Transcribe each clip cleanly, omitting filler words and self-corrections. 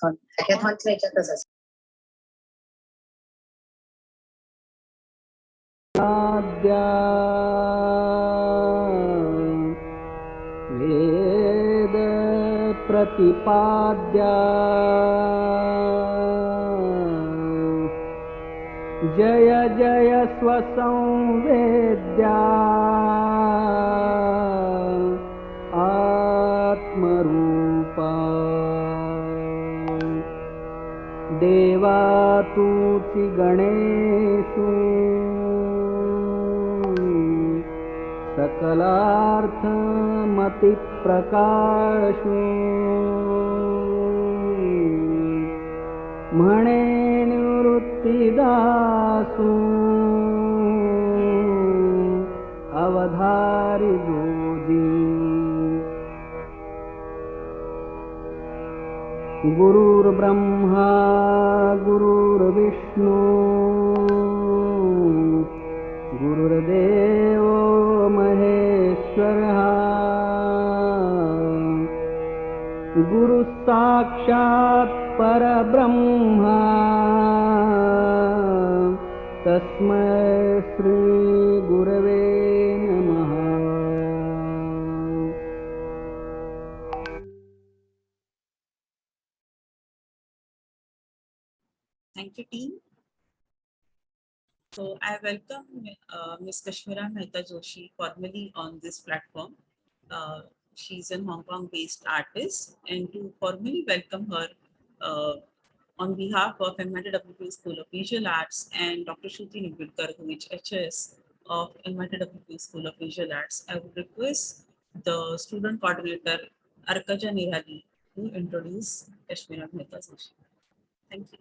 hackathonच्या याच्यातच असतं. वेद प्रतिपाद्या जय जय स्वसंवेद्या आत्मरूपा देवा तूची गणेशु सकलार्थमति प्रकाशु म्हणे निवृत्तिदासु अवधारी जोजी गुरुर्ब्रह्मा गुरुर्विष्णु गुरुर्देवो महेश्वरः गुरु साक्षात् परब्रह्मा तस्मै श्री गुरवे नमः. Thank you, team. So I welcome Ms. Kashmira Mehta-Doshi formally on this platform. She's a Hong Kong-based artist, and to formally welcome her on behalf of MITWP School of Visual Arts and Dr. Shruti Nibudkar, who is HS of MITWP School of Visual Arts, I would request the student coordinator Arkaja Nihali to introduce Kashmira Mehta-Doshi. Thank you.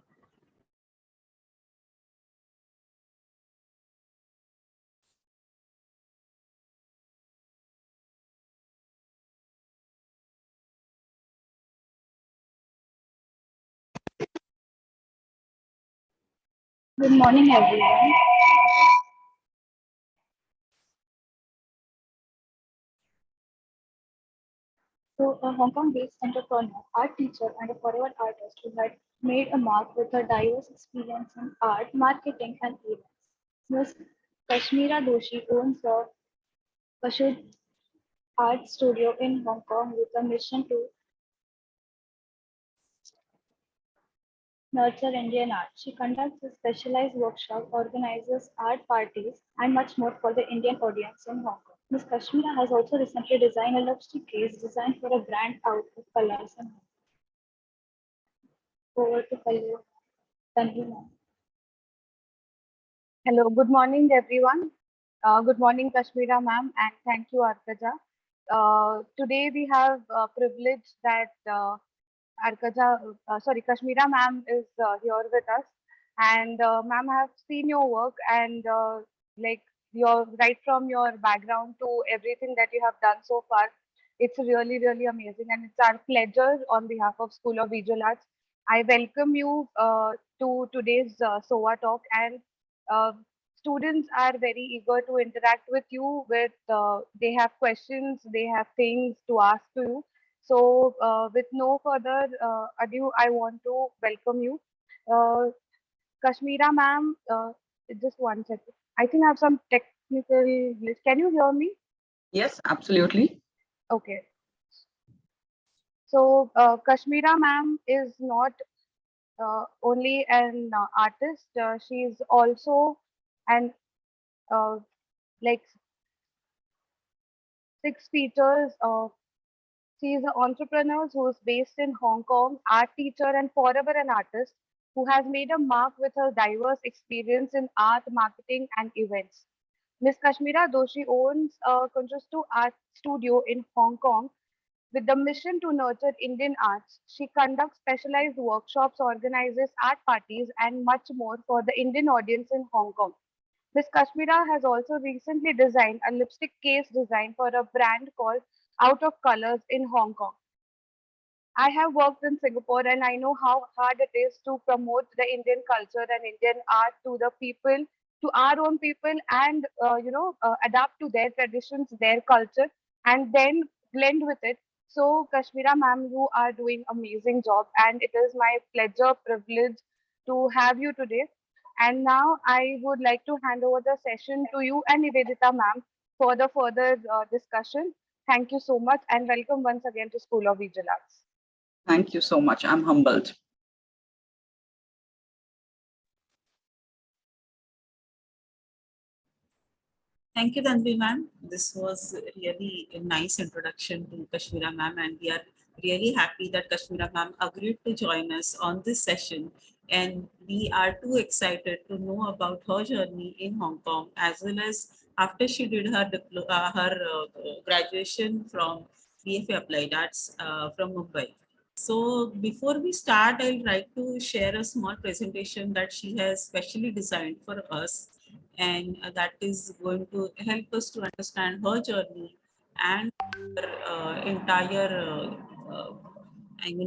Good morning, everyone. So, a Hong Kong-based entrepreneur, art teacher, and a forever artist who had made a mark with her diverse experience in art, marketing, and events. Ms. Kashmira Doshi owns a Kashunutz Art Studio in Hong Kong with a mission to nurture Indian art. She conducts a specialized workshop, organizes art parties, and much more for the Indian audience in Hong Kong. Ms. Kashmira has also recently designed a lipstick case designed for a brand out of colors. And over to Tanvi ma'am. Hello, good morning, everyone. Good morning, Kashmira ma'am, and thank you, Arkaja. Today we have privilege that Kashmira ma'am is here with us, and ma'am, I have seen your work and like your right from your background to everything that you have done so far. It's really, really amazing, and it's our pleasure on behalf of School of Visual Arts. I welcome you to today's SOVA talk, and uh, students are very eager to interact with you. They have questions, they have things to ask to you. So, with no further ado, I want to welcome you. Uh, Kashmira ma'am, just one second. I think I have some technical glitch. Can you hear me? Yes, absolutely. Okay. So, Kashmira ma'am is not only an artist, she is also an like 6 features of. She is an entrepreneur who is based in Hong Kong, art teacher, and forever an artist who has made a mark with her diverse experience in art, marketing, and events. Ms. Kashmira Doshi owns a Kashunutz Art Studio in Hong Kong with the mission to nurture Indian arts. She conducts specialized workshops, organizes art parties, and much more for the Indian audience in Hong Kong. Ms. Kashmira has also recently designed a lipstick case design for a brand called Out of Colors in Hong Kong. I have worked in Singapore and I know how hard it is to promote the Indian culture and Indian art to the people, to our own people, and adapt to their traditions, their culture, and then blend with it. So, Kashmira ma'am, you are doing amazing job, and it is my pleasure, privilege to have you today. And now I would like to hand over the session to you and Nivedita ma'am for the further discussion. Thank you so much, and welcome once again to School of Visual Arts. Thank you so much. I'm humbled. Thank you, Tanvi ma'am. This was really a nice introduction to Kashmira ma'am, and we are really happy that Kashmira ma'am agreed to join us on this session. And we are too excited to know about her journey in Hong Kong, as well as after she did her graduation from BFA Applied Arts from Mumbai. So before we start, I'll like to share a small presentation that she has specially designed for us, and that is going to help us to understand her journey and her entire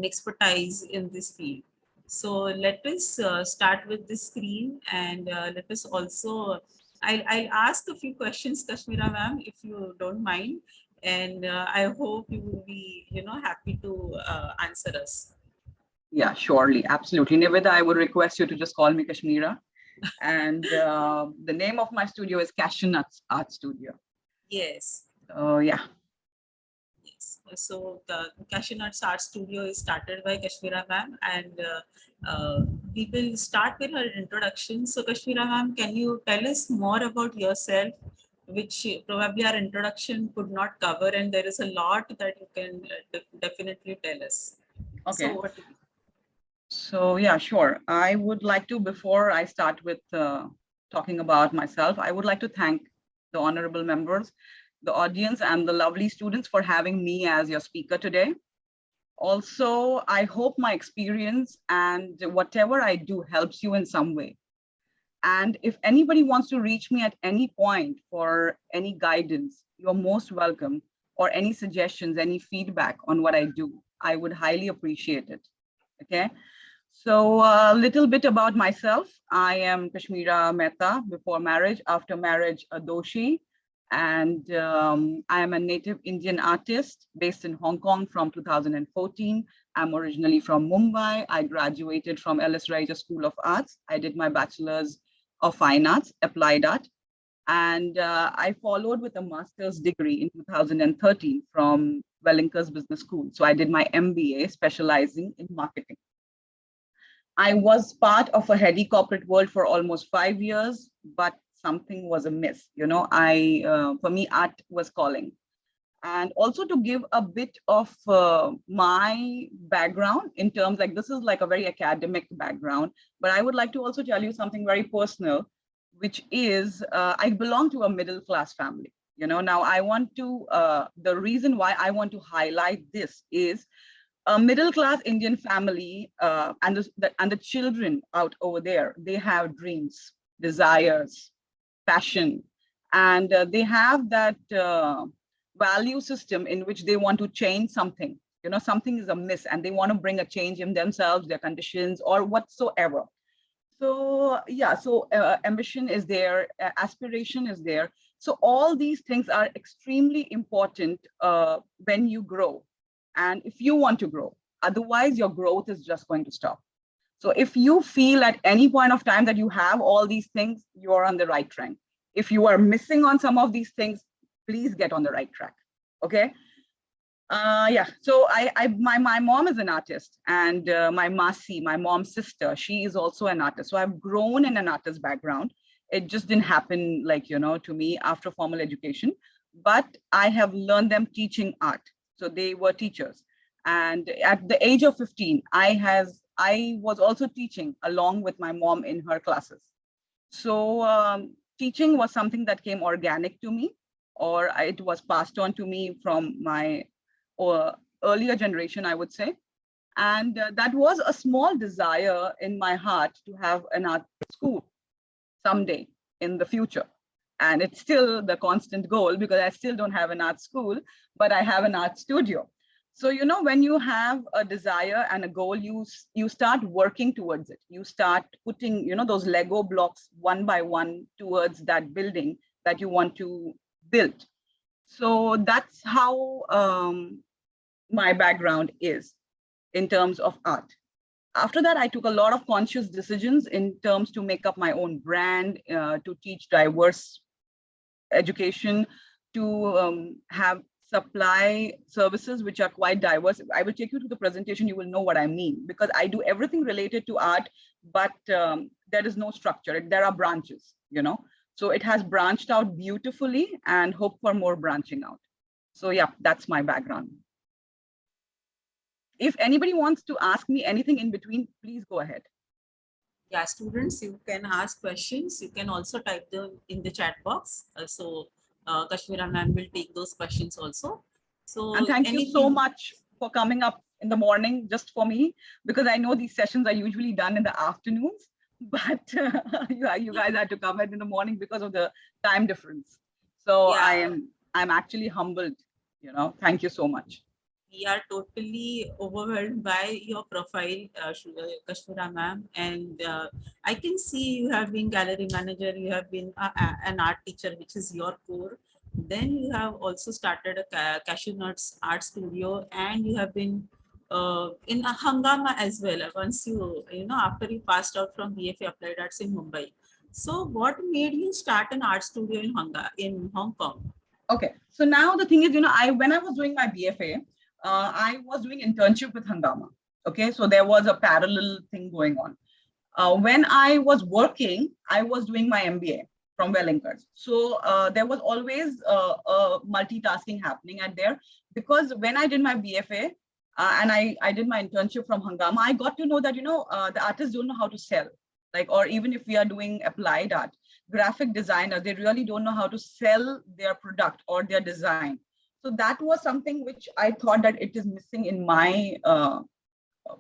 expertise in this field. So let us start with this screen, and let us also, I'll ask a few questions, Kashmira ma'am, if you don't mind, and I hope you will be, happy to answer us. Yeah, surely. Absolutely. Niveda, I would request you to just call me Kashmira. And the name of my studio is Kashunutz Art Studio. Yes. Oh, yeah. Yes. So the Kashunutz Art Studio is started by Kashmira ma'am, and we will start with her introduction. So Kashmira ma'am, can you tell us more about yourself, which probably our introduction could not cover, and there is a lot that you can definitely tell us. Okay. So, So yeah, sure. I would like to, before I start with talking about myself, I would like to thank the honorable members, the audience, and the lovely students for having me as your speaker today. Also, I hope my experience and whatever I do helps you in some way. And if anybody wants to reach me at any point for any guidance, you're most welcome, or any suggestions, any feedback on what I do, I would highly appreciate it. Okay. So a little bit about myself. I am Kashmira Mehta, before marriage, after marriage, a Doshi. And I am a native Indian artist based in Hong Kong from 2014. I'm originally from Mumbai. I graduated from Ellis Raija School of Arts. I did my bachelor's of fine arts, applied art. And I followed with a master's degree in 2013 from Wellington's Business School. So I did my MBA specializing in marketing. I was part of a heady corporate world for almost 5 years, but something was amiss. For me, art was calling. And also to give a bit of my background in terms, like this is like a very academic background, but I would like to also tell you something very personal, which is I belong to a middle class family. Now I want to, the reason why I want to highlight this is a middle-class Indian family and the children out over there, they have dreams, desires, passion, and they have that value system in which they want to change something. Something is amiss and they want to bring a change in themselves, their conditions, or whatsoever. So yeah, so ambition is there, aspiration is there. So all these things are extremely important when you grow. And if you want to grow, otherwise your growth is just going to stop. So if you feel at any point of time that you have all these things, you are on the right track. If you are missing on some of these things, please get on the right track. Okay. Yeah. So my mom is an artist, and my Masi, my mom's sister, she is also an artist. So I've grown in an artist background. It just didn't happen to me after formal education, but I have learned them teaching art. So they were teachers. And at the age of 15, I was also teaching along with my mom in her classes. So teaching was something that came organic to me, or it was passed on to me from my earlier generation, I would say. And that was a small desire in my heart to have an art school someday in the future. And it's still the constant goal, because I still don't have an art school, but I have an art studio. So, when you have a desire and a goal, you start working towards it. You start putting, those Lego blocks one by one towards that building that you want to build. So that's how my background is in terms of art. After that, I took a lot of conscious decisions in terms to make up my own brand, to teach diverse education, to have supply services which are quite diverse. I will take you to the presentation, you will know what I mean, because I do everything related to art, but there is no structure. There are branches, you know. So it has branched out beautifully and hope for more branching out. So yeah, that's my background. If anybody wants to ask me anything in between, please go ahead. Yeah, students, you can ask questions. You can also type them in the chat box. Kashmira ma'am will take those questions also. So and thank you so much for coming up in the morning just for me, because I know these sessions are usually done in the afternoons, but you guys had to come in the morning because of the time difference. So yeah, I'm actually humbled, you know. Thank you so much. we are totally overwhelmed by your profile, Kashmira ma'am. And I can see you have been gallery manager, you have been an art teacher, which is your core. Then you have also started a Kashunutz Art Studio, and you have been in a Hangama as well. Once after you passed out from BFA Applied Arts in Mumbai. So what made you start an art studio in Hong Kong? Okay, so now the thing is, when I was doing my BFA, I was doing internship with Hangama. Okay, so there was a parallel thing going on. When I was working, I was doing my MBA from Wellingtons. So there was always a multitasking happening at there, because when I did my BFA and I did my internship from Hangama, I got to know that, the artists don't know how to sell, or even if we are doing applied art, graphic designers, they really don't know how to sell their product or their design. So that was something which I thought that it is missing in my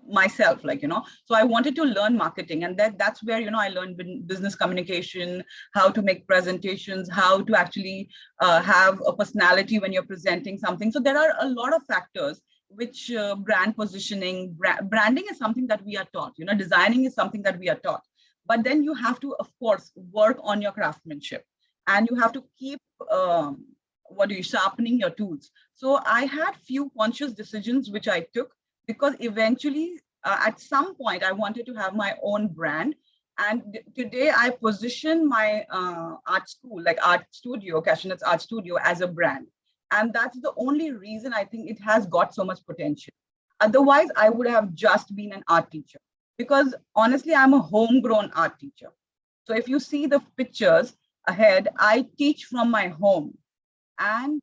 myself, so I wanted to learn marketing, and that's where I learned business communication, how to make presentations, how to actually have a personality when you're presenting something. So there are a lot of factors which brand positioning, branding is something that we are taught, designing is something that we are taught, but then you have to, of course, work on your craftsmanship, and you have to keep sharpening your tools. So I had few conscious decisions which I took, because eventually at some point I wanted to have my own brand. And today I position my art school, like art studio, Kashunutz Art Studio, as a brand. And that's the only reason I think it has got so much potential. Otherwise, I would have just been an art teacher, because honestly, I'm a homegrown art teacher. So if you see the pictures ahead, I teach from my home. And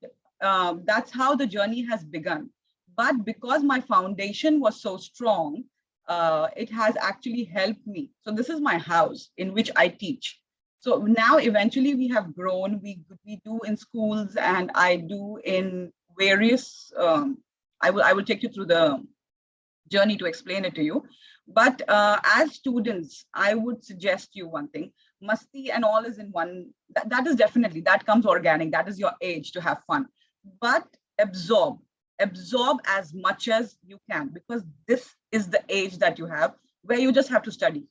that's how the journey has begun. But because my foundation was so strong, it has actually helped me. So this is my house in which I teach. So now eventually we have grown, we do in schools, and I do in various, I will take you through the journey to explain it to you. But as students, I would suggest you one thing: masti and all is in one. That is definitely, that comes organic. That is your age to have fun. But absorb as much as you can, because this is the age that you have where you just have to study,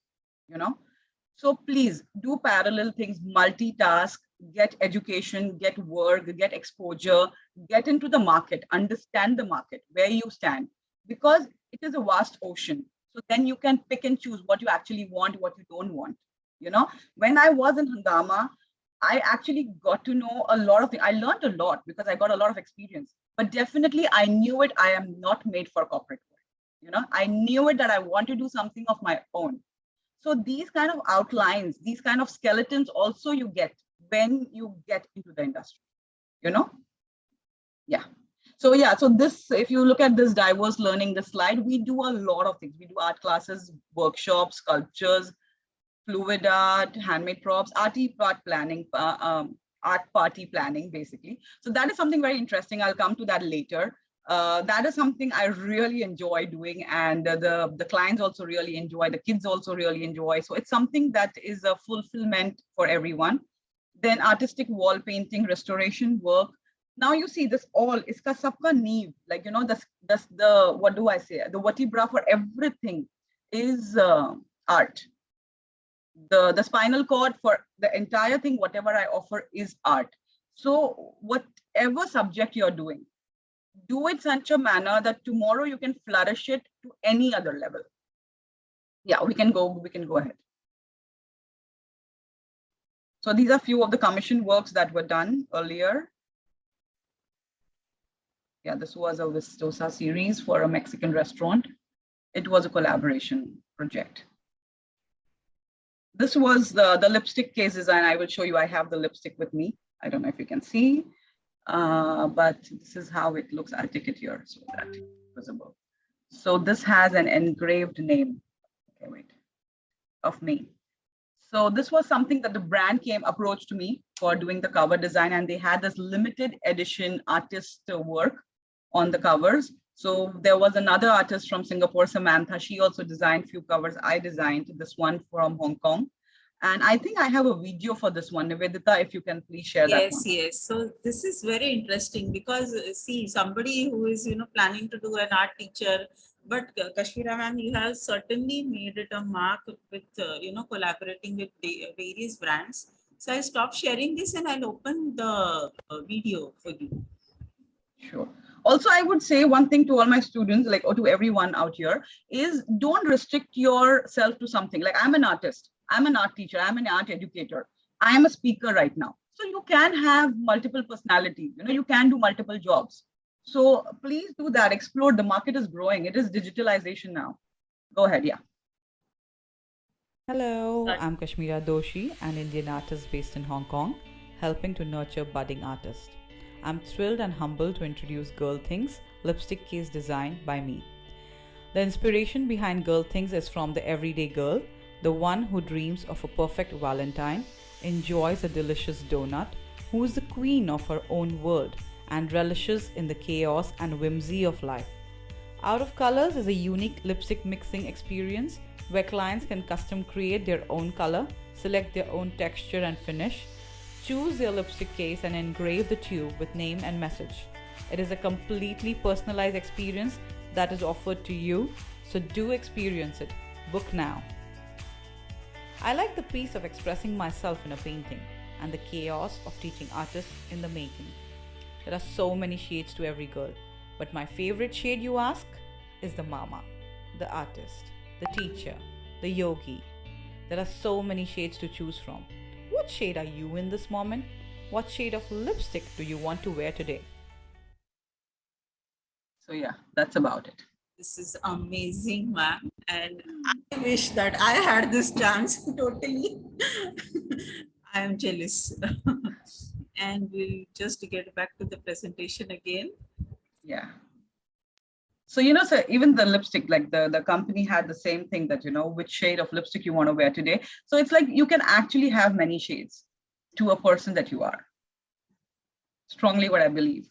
So please do parallel things, multitask, get education, get work, get exposure, get into the market, understand the market, where you stand, because it is a vast ocean. So then you can pick and choose what you actually want, what you don't want. When I was in Hangama, I actually got to know a lot of things. I learned a lot because I got a lot of experience, but definitely I knew it. I am not made for corporate work. I knew it that I want to do something of my own. So these kind of outlines, these kind of skeletons also you get when you get into the industry, Yeah. So yeah, so this, if you look at this diverse learning, this slide, we do a lot of things. We do art classes, workshops, sculptures, fluid art, handmade props, art planning, art party planning, basically. So that is something very interesting. I'll come to that later. That is something I really enjoy doing, and the clients also really enjoy, the kids also really enjoy. So it's something that is a fulfillment for everyone. Then artistic wall painting, restoration work. Now you see this all, iska sabka neev, the what do I say? The vertebra for everything is art. The spinal cord for the entire thing, whatever I offer, is art. So whatever subject you're doing, do it such a manner that tomorrow you can flourish it to any other level. Yeah, we can go ahead. So these are few of the commission works that were done earlier. Yeah, this was a Vistosa series for a Mexican restaurant. It was a collaboration project. This was the lipstick case design. I will show you. I have the lipstick with me. I don't know if you can see, but this is how it looks. I'll take it here so that it's visible. So this has an engraved name. Okay, wait, of me. So this was something that the brand approached me for doing the cover design, and they had this limited edition artist work on the covers. So there was another artist from Singapore, Samantha. She also designed few covers. I designed this one from Hong Kong. And I think I have a video for this one. Nivedita, if you can please share that one. Yes. So this is very interesting because see, somebody who is, planning to do an art teacher, but Kashmira ma'am, you have certainly made it a mark with, collaborating with various brands. So I stopped sharing this and I'll open the video for you. Sure. Also, I would say one thing to all my students, like, or to everyone out here, is don't restrict yourself to something. Like, I'm an artist, I'm an art teacher, I'm an art educator, I am a speaker right now. So you can have multiple personalities, you can do multiple jobs. So please do that, explore. The market is growing. It is digitalization now. Go ahead, yeah. Hello, I'm Kashmira Doshi, an Indian artist based in Hong Kong, helping to nurture budding artists. I'm thrilled and humbled to introduce Girl Things, lipstick case design by me. The inspiration behind Girl Things is from the everyday girl, the one who dreams of a perfect Valentine, enjoys a delicious donut, who is the queen of her own world and relishes in the chaos and whimsy of life. Out of Colors is a unique lipstick mixing experience where clients can custom create their own color, select their own texture and finish, choose their lipstick case and engrave the tube with name and message. It is a completely personalized experience that is offered to you, so do experience it. Book now. I like the peace of expressing myself in a painting and the chaos of teaching artists in the making. There are so many shades to every girl, but my favorite shade, you ask, is the mama, the artist, the teacher, the yogi. There are so many shades to choose from. What shade are you in this moment? What shade of lipstick do you want to wear today? So yeah, that's about it. This is amazing, ma'am. And I wish that I had this chance totally. I am jealous. And we'll just get back to the presentation again. Yeah. So, so even the lipstick, like the company had the same thing that, which shade of lipstick you want to wear today. So it's like you can actually have many shades to a person that you are. Strongly what I believe.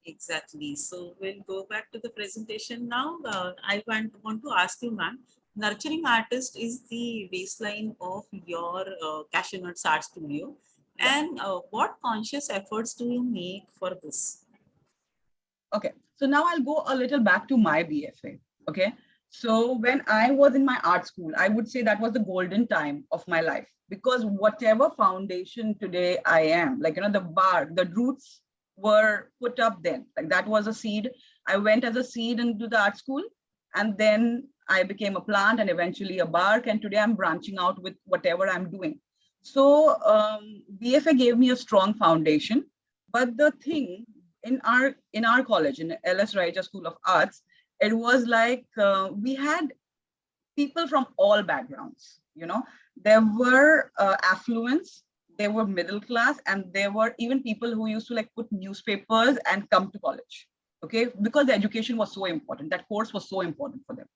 Exactly. So we'll go back to the presentation now. I want to ask you, ma'am, nurturing artist is the baseline of your Kashunutz Art Studio. Yeah. And what conscious efforts do you make for this? Okay, so now I'll go a little back to my BFA. Okay, so when I was in my art school, I would say that was the golden time of my life, because whatever foundation today I am, like, the roots were put up then. Like, that was a seed. I went as a seed into the art school, and then I became a plant and eventually a bark. And today I'm branching out with whatever I'm doing. So BFA gave me a strong foundation. But the thing in our college, in LS Raija School of Arts, it was like we had people from all backgrounds. There were affluents, there were middle class, and there were even people who used to like put newspapers and come to college. Okay, because the education was so important, that course was so important for them.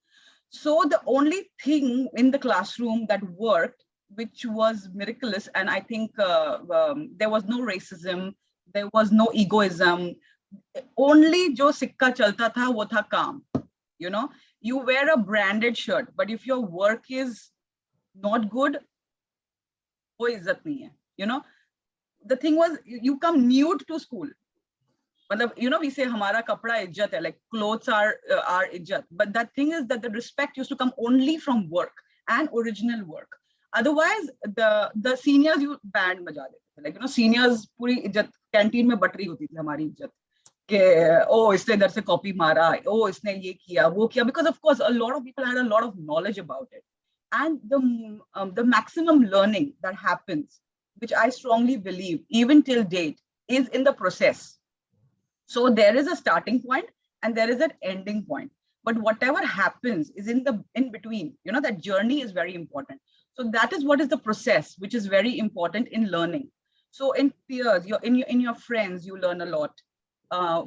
So the only thing in the classroom that worked, which was miraculous, and I think there was no racism, there was no egoism. Only jo sikka chalta tha, wo tha kaam. You wear a branded shirt, but if your work is not good, wo izzat nahi hai. The thing was, you come nude to school. We say hamara kapda ijjat hai, like clothes are ijjat. But that thing is that the respect used to come only from work and original work. Otherwise, the seniors you band baja dete. Like, seniors puri ijjat canteen mein bat rahi hoti thi hamari ijjat. oh, इसने इधर से copy मारा, oh, इसने ये किया, वो किया, because of course a lot of people had a lot of knowledge about it. And the maximum learning that happens, which I strongly believe, even till date, is in the process. So there is a starting point and there is an ending point. But whatever happens is in between. You know, that journey is very important. So that is what is the process, which is very important in learning. So in peers, in your friends, you learn a lot.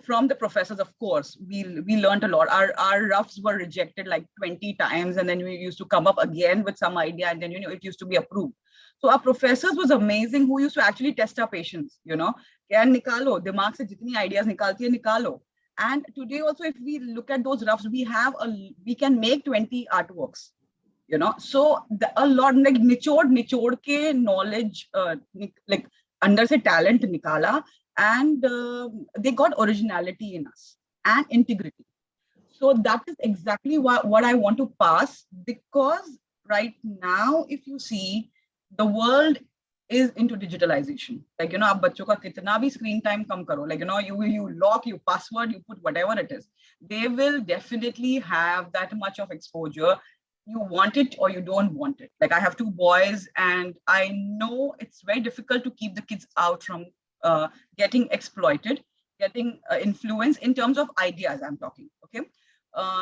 From the professors, of course, we learned a lot. Our roughs were rejected like 20 times, and then we used to come up again with some idea, and then it used to be approved. So our professors was amazing, who used to actually test our patience. Kya nikalo, dimag se jitni ideas nikalti hai, nikalo. And today also, if we look at those roughs, we can make 20 artworks. So a lot like nichod ke knowledge, like under se talent nikala, and they got originality in us and integrity. So that is exactly what I want to pass, because right now, if you see, the world is into digitalization. Like, ab bachcho ka kitna bhi screen time kam karo. Like, you lock, you password, you put whatever it is. They will definitely have that much of exposure. You want it or you don't want it. Like, I have 2 boys, and I know it's very difficult to keep the kids out from getting exploited, getting influence in terms of ideas I'm talking, okay?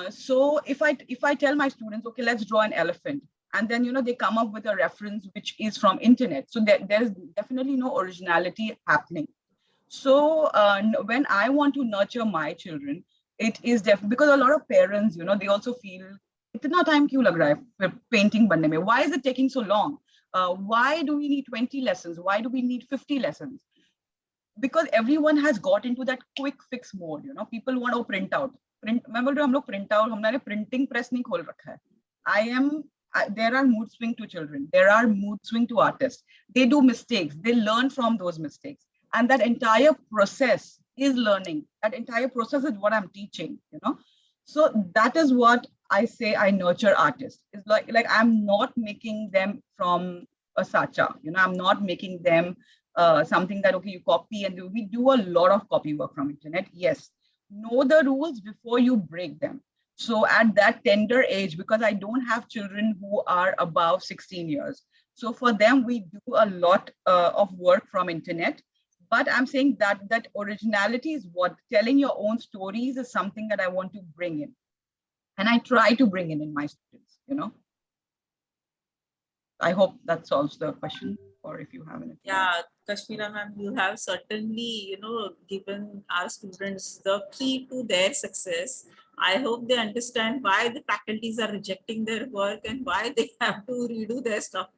So if I tell my students, okay, let's draw an elephant, and then, they come up with a reference which is from internet. So there is definitely no originality happening. So when I want to nurture my children, it is definitely because a lot of parents, they also feel, itna time kyun lag raha hai painting banne mein? Why is it taking so long? Why do we need 20 lessons? Why do we need 50 lessons? Because everyone has got into that quick fix mode. People want to print out. Remember, हम लोग print out, हमने printing press नहीं खोल रखा है. There are mood swing to children. There are mood swing to artists. They do mistakes. They learn from those mistakes. And that entire process is learning. That entire process is what I'm teaching, So that is what I say I nurture artists. It's like I'm not making them from a sacha, I'm not making them something that, okay, you copy and we do a lot of copy work from internet. Yes. Know the rules before you break them. So at that tender age, because I don't have children who are above 16 years. So for them, we do a lot of work from internet. But I'm saying that originality is what telling your own stories is something that I want to bring in. And I try to bring in my students, I hope that solves the question, or if you have anything. Yeah, Kashmira ma'am, you have certainly, given our students the key to their success. I hope they understand why the faculties are rejecting their work and why they have to redo their stuff.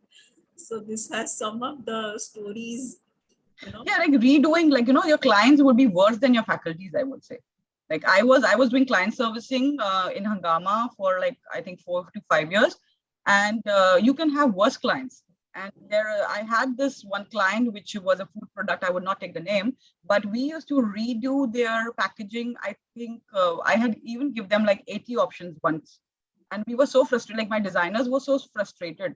So this has some of the stories, Yeah, like redoing, like, your clients would be worse than your faculties, I would say. Like I was doing client servicing in Hangama for like, I think 4 to 5 years. And you can have worse clients. And I had this one client, which was a food product. I would not take the name, but we used to redo their packaging. I think I had even give them like 80 options once. And we were so frustrated, like my designers were so frustrated,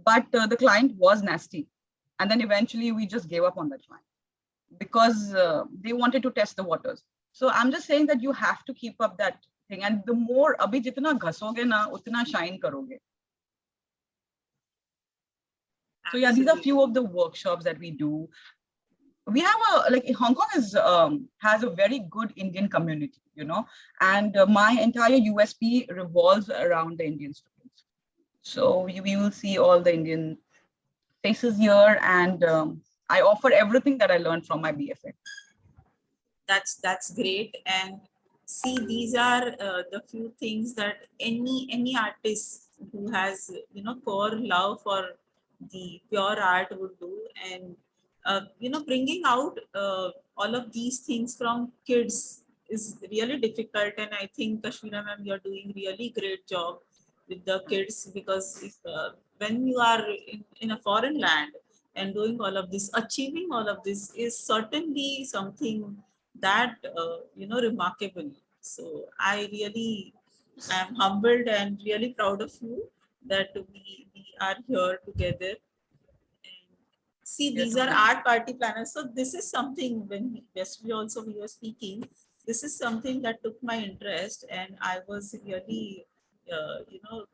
but the client was nasty. And then eventually we just gave up on that client because they wanted to test the waters. So I'm just saying that you have to keep up that thing. And the more, abhi jitna ghasoge na, utna shine karoge. So yeah, these are few of the workshops that we do. We have Hong Kong has a very good Indian community, and my entire USP revolves around the Indian students. So we will see all the Indian faces here, and I offer everything that I learned from my BFA. That's great. And see, these are the few things that any artist who has core love for the pure art would do. And bringing out all of these things from kids is really difficult. And I think, Kashmira ma'am, you're doing really great job with the kids, because if, when you are in a foreign land and doing all of this, achieving all of this is certainly something that remarkable. So I really am humbled and really proud of you that we are here together. And see, these are art party planners. So this is something when we were speaking, this is something that took my interest, and I was really,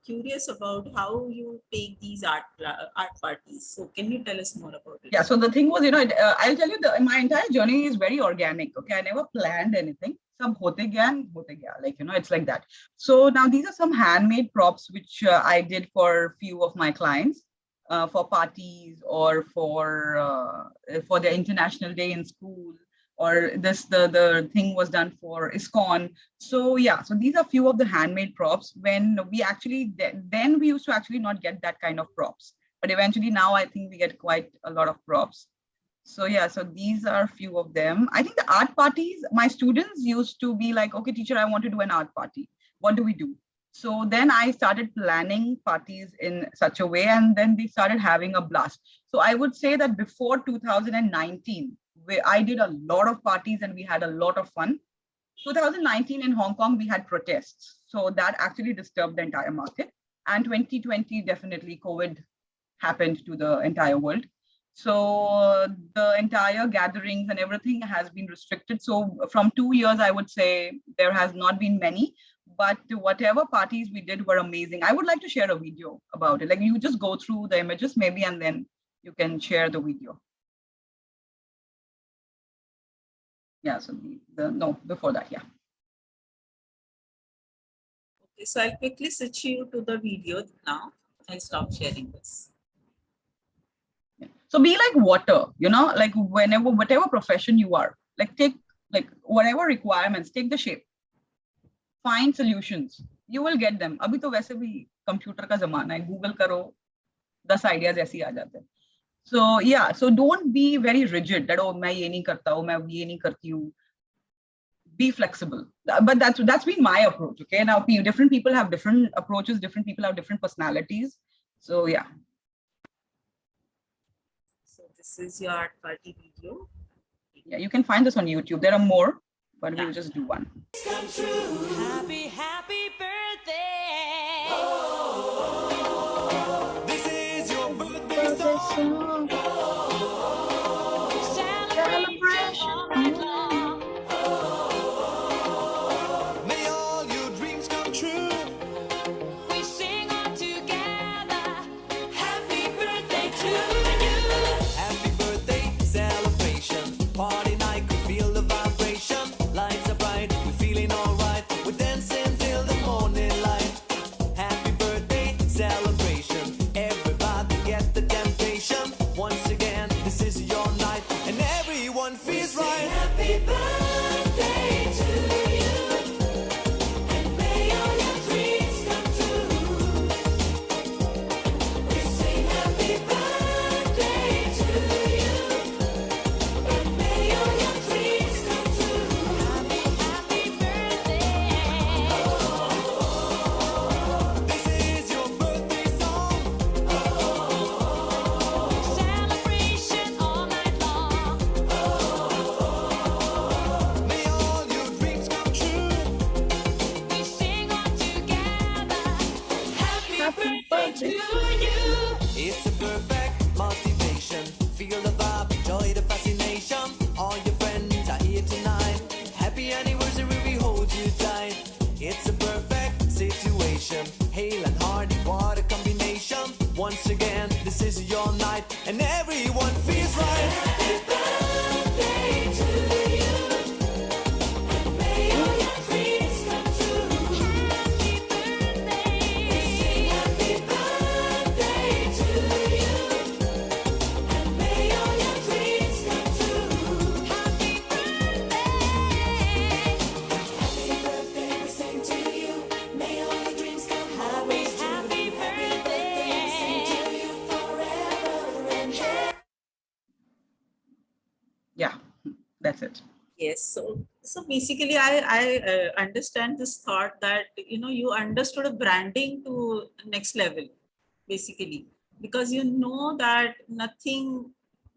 curious about how you take these art parties. So can you tell us more about it? Yeah, so the thing was, I'll tell you, my entire journey is very organic. Okay, I never planned anything. Some hote gyan, like, it's like that. So now these are some handmade props which I did for few of my clients for parties or for their international day in school, or the thing was done for ISKCON. So yeah, so these are few of the handmade props. When we actually then we used to actually not get that kind of props, but eventually now I think we get quite a lot of props. So yeah, so these are few of them. I think the art parties, my students used to be like, okay, teacher, I want to do an art party. What do we do? So then I started planning parties in such a way, and then they started having a blast. So I would say that before 2019, I did a lot of parties and we had a lot of fun. 2019 in Hong Kong, we had protests. So that actually disturbed the entire market. And 2020, definitely COVID happened to the entire world. So the entire gatherings and everything has been restricted. So from 2 years, I would say there has not been many, but whatever parties we did were amazing. I would like to share a video about it. Like, you just go through the images maybe, and then you can share the video. Yeah, so no, before that, yeah. Okay, so I'll quickly switch you to the video now. I'll stop sharing this. So be like water, like whatever profession you are, like take like whatever requirements, take the shape, find solutions, you will get them. Abhi to वैसे भी computer का ज़माना है, Google करो, 10 ideas ऐसे ही आ जाते हैं. So yeah, so don't be very rigid that, oh, मैं ये नहीं करता हूँ, मैं ये नहीं करती हूँ. Be flexible. But that's been my approach. Okay, now different people have different approaches, different people have different personalities. So yeah. So this is your art party video. Yeah, you can find this on YouTube. There are more, but we'll just do one. Come true. Happy, happy birthday. This is your birthday song. Celebration all night long. May all your dreams come true. We sing all together. Happy birthday to you. Happy birthday celebration. Party night, could feel the vibration. Lights are bright, we're feeling alright. We're dancing till the morning light. Happy birthday celebration. Everybody get the temptation. Once again, this is your night, and everyone feels right. Happy birthday to you, and may all your dreams come true. We sing happy birthday to you, and may all your dreams come true. Happy, happy birthday. This is your birthday song. Celebration all night long. May all your dreams come true. We sing all together. Happy birthday to you. It's a perfect motivation. Feel the vibe, enjoy the fascination. All your friends are here tonight. Happy anniversary, we hold you tight. It's a perfect situation. Hail and hearty, what a combination. Once again, this is your night, and everyone feels right. Happy birthday to you, and may all your dreams come true. Happy birthday. We sing happy birthday to you, and may all your dreams come true. Happy birthday. Happy birthday, we sing to you. May all your dreams come true. Happy birthday. We sing to you forever and ever. Yeah, that's it. Yes. So basically, I understand this thought that you understood a branding to next level, basically, because you know that nothing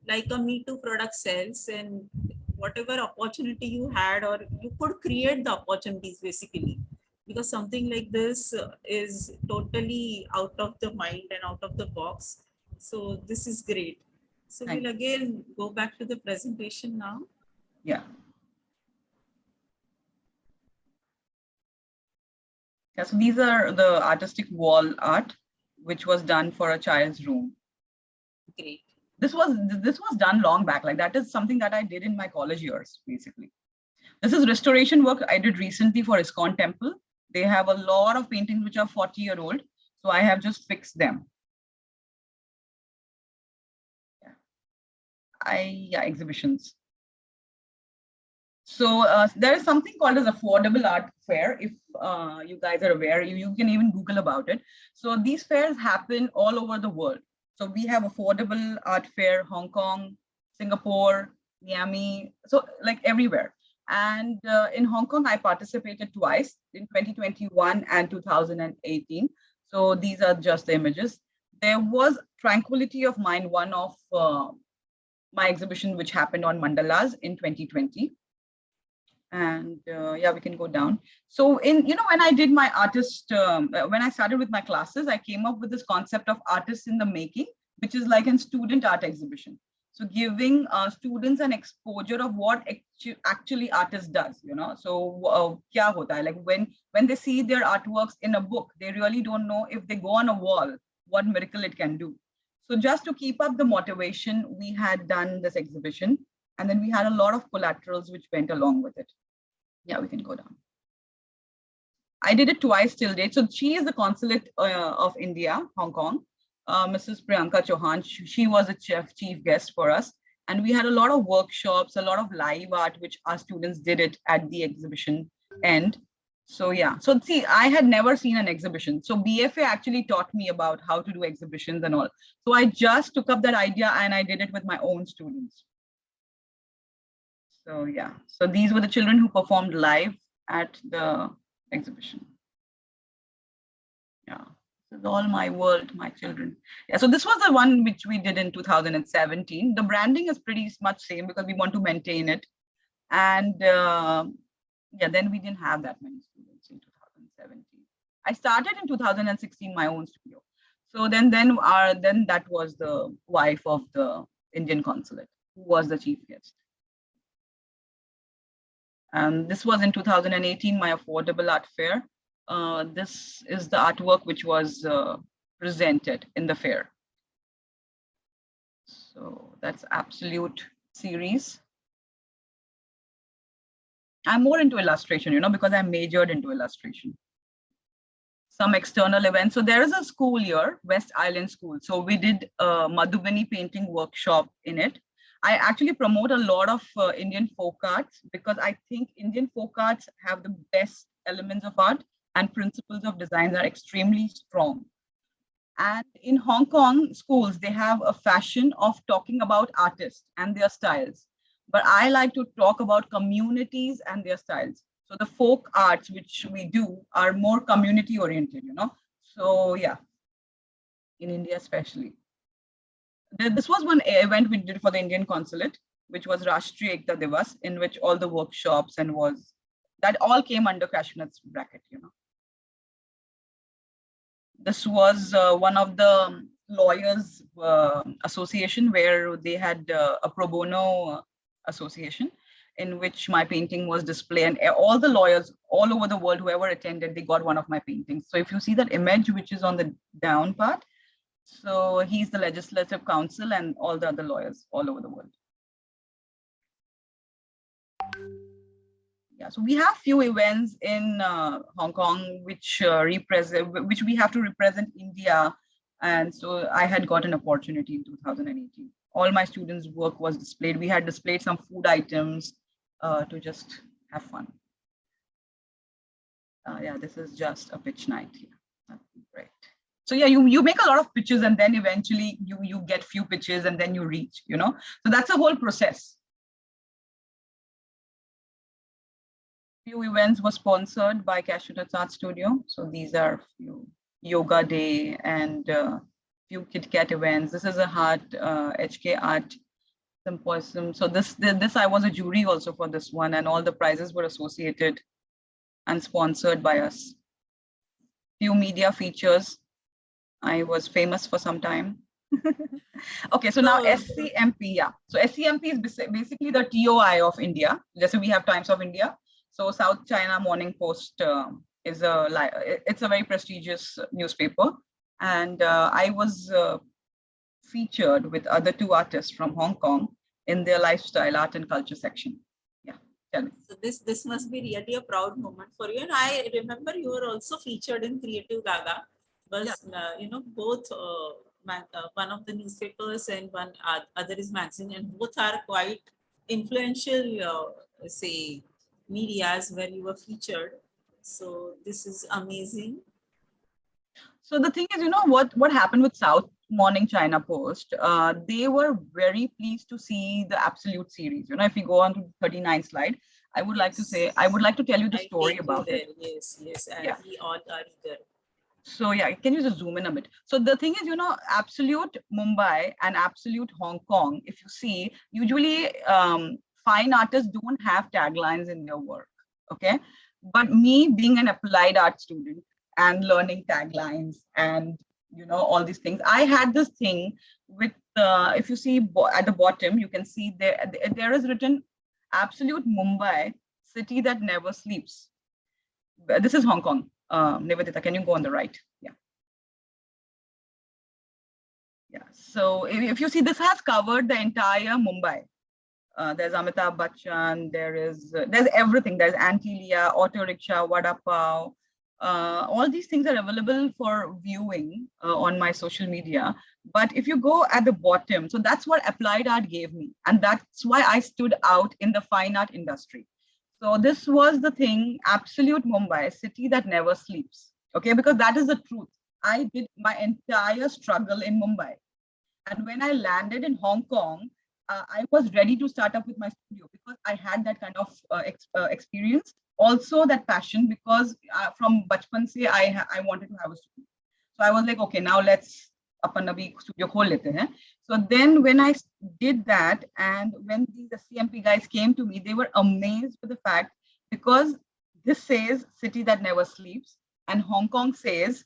like a Me Too product sells, and whatever opportunity you had, or you could create the opportunities basically, because something like this is totally out of the mind and out of the box. So this is great. So Thank we'll again go back to the presentation now. Yeah. Yeah, so these are the artistic wall art, which was done for a child's room. Great. This was done long back. Like that is something that I did in my college years, basically. This is restoration work I did recently for ISKCON Temple. They have a lot of paintings which are 40-year-old. So I have just fixed them. Yeah, exhibitions. So there is something called as affordable art fair. If you guys are aware, you can even Google about it. So these fairs happen all over the world. So we have affordable art fair, Hong Kong, Singapore, Miami, so like everywhere. And in Hong Kong, I participated twice in 2021 and 2018. So these are just the images. There was Tranquility of Mind, one of my exhibition, which happened on Mandalas in 2020. And yeah, we can go down. So when I did my artist, when I started with my classes, I came up with this concept of artists in the making, which is like a student art exhibition. So giving students an exposure of what actually artist does, So kya hota hai? Like when they see their artworks in a book, they really don't know if they go on a wall, what miracle it can do. So just to keep up the motivation, we had done this exhibition. And then we had a lot of collaterals which went along with it. Yeah, we can go down. I did it twice till date. So she is the consulate of India, Hong Kong. Mrs. Priyanka Chauhan, she was a chief guest for us. And we had a lot of workshops, a lot of live art, which our students did it at the exhibition end. So yeah, so see, I had never seen an exhibition. So BFA actually taught me about how to do exhibitions and all. So I just took up that idea and I did it with my own students. So yeah, so these were the children who performed live at the exhibition. Yeah, this is all my world, my children. Yeah, so this was the one which we did in 2017. The branding is pretty much same because we want to maintain it. And yeah, then we didn't have that many students in 2017. I started in 2016 my own studio. So then that was the wife of the Indian consulate, who was the chief guest. And this was in 2018, my affordable art fair. This is the artwork which was presented in the fair. So that's Absolute series. I'm more into illustration, because I majored into illustration. Some external events. So there is a school here, West Island School. So we did a Madhubani painting workshop in it. I actually promote a lot of Indian folk arts because I think Indian folk arts have the best elements of art and principles of design are extremely strong. And in Hong Kong schools, they have a fashion of talking about artists and their styles. But I like to talk about communities and their styles. So the folk arts which we do are more community oriented, So yeah, in India especially. This was one event we did for the Indian consulate, which was Rashtriya Ekta Divas, in which all the workshops that all came under Kashnutz bracket, This was one of the lawyers association where they had a pro bono association in which my painting was displayed, and all the lawyers all over the world, whoever attended, they got one of my paintings. So if you see that image, which is on the down part, so he's the Legislative Council and all the other lawyers all over the world. Yeah, so we have few events in Hong Kong which which we have to represent India, and so I had got an opportunity in 2018. All my students' work was displayed. We had displayed some food items to just have fun. Yeah, this is just a pitch night here. That's great. So yeah, you make a lot of pitches and then eventually you get few pitches and then you reach, So that's a whole process. Few events were sponsored by Kashunutz Art Studio. So these are few yoga day and few Kit Kat events. This is a HK Art Symposium. So this I was a jury also for this one, and all the prizes were associated and sponsored by us. Few media features. I was famous for some time. Okay, so now SCMP, yeah. So SCMP is basically the TOI of India. Just so we have Times of India. So South China Morning Post is it's a very prestigious newspaper, and I was featured with other two artists from Hong Kong in their lifestyle, art and culture section. Yeah, tell me. So this must be really a proud moment for you. And I remember you were also featured in Creative Gaga, but both one of the newspapers and one other is magazine, and both are quite influential, say, medias where you were featured. So this is amazing. So the thing is, what happened with South Morning China Post, they were very pleased to see the Absolute series. If you go on to the 39th slide, I would like to tell you the story about it. Yes, Yeah. we all are eager. So yeah, can you just zoom in a bit? So the thing is, Absolute Mumbai and Absolute Hong Kong, if you see, usually fine artists don't have taglines in their work, okay? But me being an applied art student and learning taglines and, all these things, I had this thing with, if you see at the bottom, you can see there is written Absolute Mumbai, city that never sleeps. This is Hong Kong. Nivedita, can you go on the right? Yeah. Yeah. So if you see, this has covered the entire Mumbai. There's Amitabh Bachchan. There's everything. There's Antilia, Auto Rickshaw, Vada Pav. All these things are available for viewing on my social media. But if you go at the bottom, so that's what applied art gave me, and that's why I stood out in the fine art industry. So this was the thing, Absolute Mumbai, city that never sleeps. Okay, because that is the truth. I did my entire struggle in Mumbai. And when I landed in Hong Kong, I was ready to start up with my studio because I had that kind of experience. Also that passion, because from Bachpan se, I wanted to have a studio. So I was like, okay, now let's अपन अभी studio खोल लेते हैं. So then when I did that, and when the CMP guys came to me, they were amazed with the fact, because this says city that never sleeps, and Hong Kong says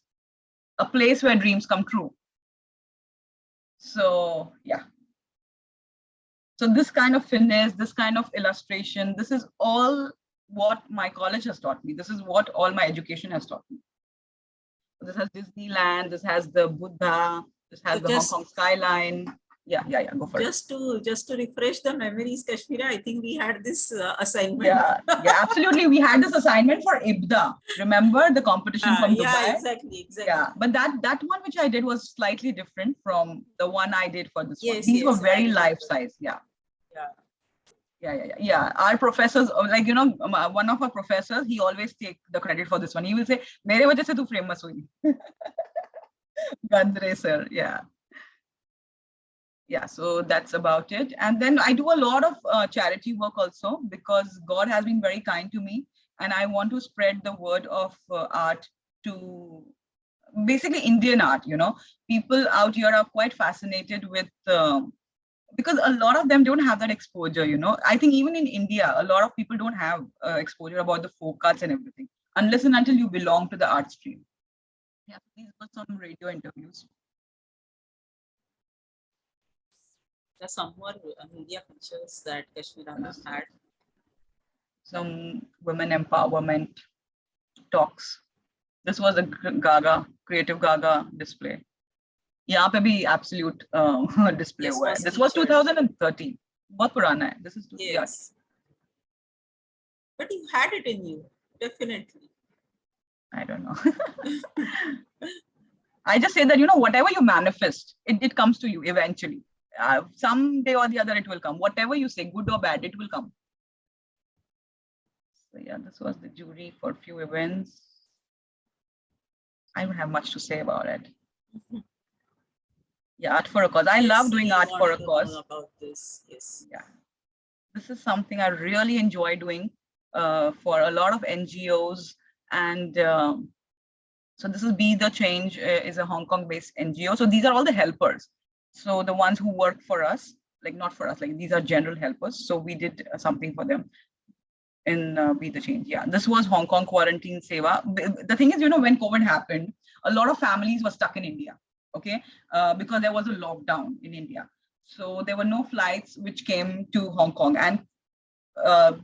a place where dreams come true. So yeah. So this kind of finesse, this kind of illustration, this is all what my college has taught me. This is what all my education has taught me. This has Disneyland, this has the Buddha, this has the Hong Kong skyline. Yeah, go for it. Just to refresh the memories, Kashmira, I think we had this assignment. Yeah, absolutely. We had this assignment for IBDA. Remember the competition from Dubai? Yeah, exactly. Yeah, but that one which I did was slightly different from the one I did for this one. These were very life size. Yeah. Our professors, like, one of our professors, he always take the credit for this one. He will say, "Mere wajah se tu famous hui." Gandre sir, yeah. Yeah, so that's about it. And then I do a lot of charity work also, because God has been very kind to me, and I want to spread the word of art to basically Indian art. People out here are quite fascinated with because a lot of them don't have that exposure. I think even in India, a lot of people don't have exposure about the folk arts and everything, unless and until you belong to the art stream. Yeah, these were some radio interviews. There's some more media features that Kashmira has had. Some women empowerment talks. This was a Gaga, Creative Gaga display. यहाँ पे भी Absolute display हुआ है. This was 2013. बहुत पुराना है. This is 2013. Yes. But you had it in you, definitely. I don't know. I just say that, whatever you manifest, it comes to you eventually. Someday or the other, it will come. Whatever you say, good or bad, it will come. So yeah, this was the jury for a few events. I don't have much to say about it. Yeah, art for a cause. I love doing art for a cause. About this, yes. Yeah, this is something I really enjoy doing for a lot of NGOs. And so this is Be the Change, is a Hong Kong-based NGO. So these are all the helpers. So the ones who work for us, like not for us, like these are general helpers. So we did something for them in Be the Change. Yeah, this was Hong Kong quarantine seva. The thing is, when COVID happened, a lot of families were stuck in India. Okay, because there was a lockdown in India. So there were no flights which came to Hong Kong. And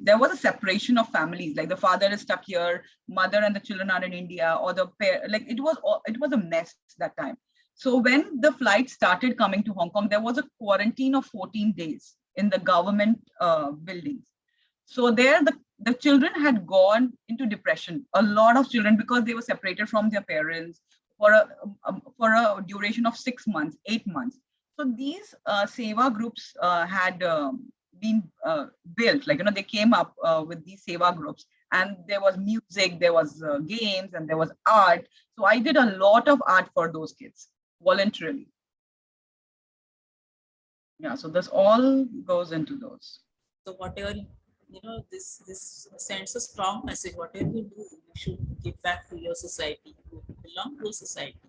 there was a separation of families, like the father is stuck here, mother and the children are in India, or the pair, like it was a mess that time. So when the flight started coming to Hong Kong, there was a quarantine of 14 days in the government buildings. So there, the children had gone into depression, a lot of children, because they were separated from their parents for a duration of 6 months, 8 months. So these SEVA groups had been built, like, they came up with these SEVA groups, and there was music, there was games, and there was art. So I did a lot of art for those kids voluntarily. Yeah, so this all goes into those. So whatever, this sends a strong message. Whatever you do, you should give back to your society. You belong to a society.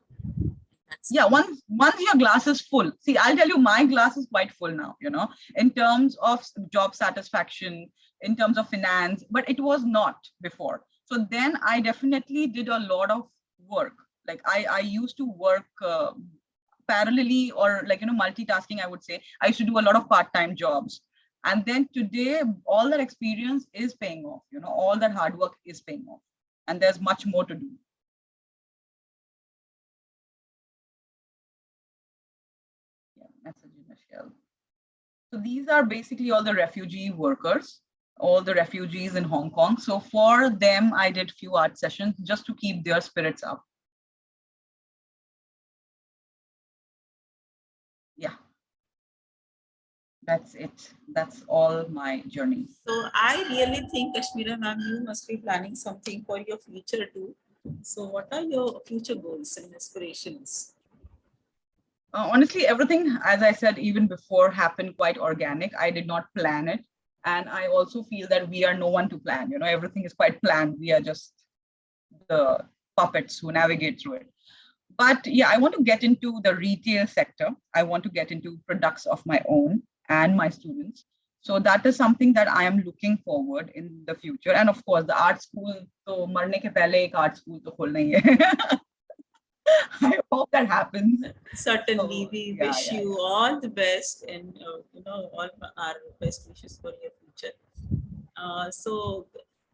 Yeah, once your glass is full. See, I'll tell you, my glass is quite full now, in terms of job satisfaction, in terms of finance, but it was not before. So then I definitely did a lot of work. Like I used to work parallelly, or multitasking, I would say. I used to do a lot of part-time jobs. And then today, all that experience is paying off, all that hard work is paying off. And there's much more to do. Michelle. So these are basically all the refugee workers, all the refugees in Hong Kong. So for them, I did few art sessions just to keep their spirits up. Yeah, that's it. That's all my journey. So I really think, Kashmira ma'am, you must be planning something for your future too. So what are your future goals and aspirations? Honestly, everything, as I said, even before, happened quite organic. I did not plan it. And I also feel that we are no one to plan. Everything is quite planned. We are just the puppets who navigate through it. But yeah, I want to get into the retail sector. I want to get into products of my own and my students. So that is something that I am looking forward in the future. And of course, the art school, so marne ke pehle ek art school to khulna hi hai. I hope that happens. Certainly, So, we wish you all the best, and all our best wishes for your future. So